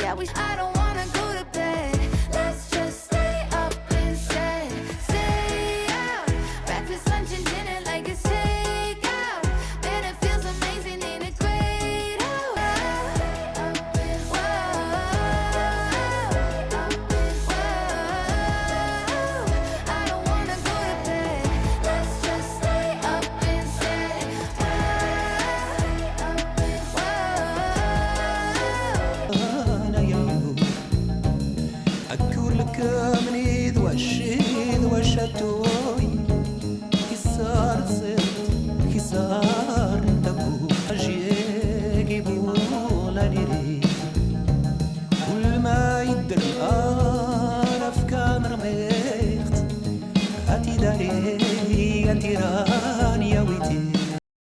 I don't wanna go to bed. Let's just stay up instead. Stay out. Breakfast, lunch, and dinner like it's takeout. Then it feels amazing, ain't it great? Oh, whoa, I don't wanna go to bed. Let's just stay up instead. أقول لك من إذ وشيت وشتو